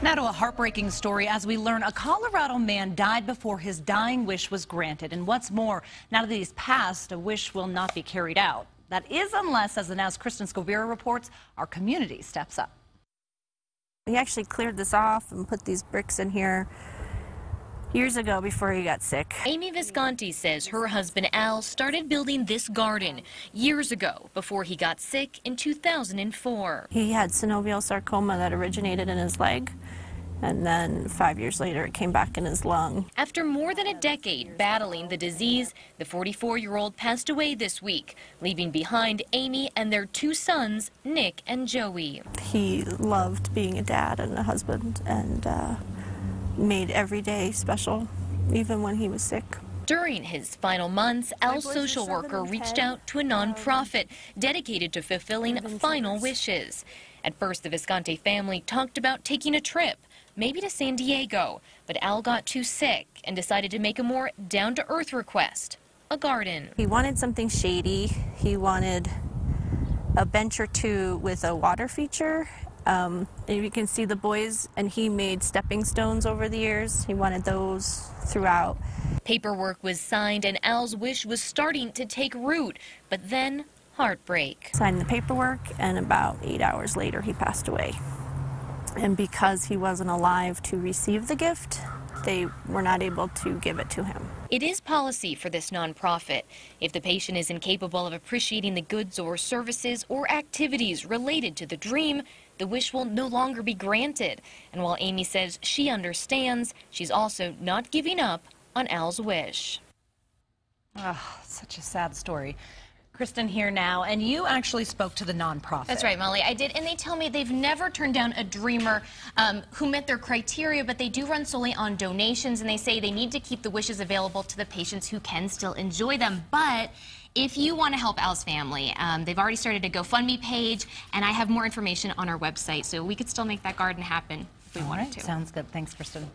Now to a heartbreaking story as we learn a Colorado man died before his dying wish was granted. And what's more, now that he's passed, a wish will not be carried out. That is unless, as the Now's Kristen Scovira reports, our community steps up. He actually cleared this off and put these bricks in here years ago before he got sick. Amy Visconti says her husband Al started building this garden years ago before he got sick in 2004. He had synovial sarcoma that originated in his leg, and then 5 years later it came back in his lung. After more than a decade battling the disease, the 44-year-old passed away this week, leaving behind Amy and their two sons, Nick and Joey. He loved being a dad and a husband, and made every day special, even when he was sick. During his final months, Al's social worker reached out to a nonprofit dedicated to fulfilling final wishes. At first, the Visconti family talked about taking a trip, maybe to San Diego, but Al got too sick and decided to make a more down-to-earth request, a garden. He wanted something shady. He wanted a bench or two with a water feature. And you can see the boys, and he made stepping stones over the years. He wanted those throughout. Paperwork was signed and Al's wish was starting to take root, but then heartbreak. Signed the paperwork, and about 8 hours later he passed away. And because he wasn't alive to receive the gift, they were not able to give it to him. It is policy for this nonprofit. If the patient is incapable of appreciating the goods or services or activities related to the dream, the wish will no longer be granted. And while Amy says she understands, she's also not giving up on Al's wish. Oh, such a sad story. Kristen here now, and you actually spoke to the nonprofit. That's right, Molly. I did, and they tell me they've never turned down a dreamer who met their criteria, but they do run solely on donations, and they say they need to keep the wishes available to the patients who can still enjoy them. But if you want to help Al's family, they've already started a GoFundMe page, and I have more information on our website, so we could still make that garden happen if we wanted to. Sounds good. Thanks, Kristen.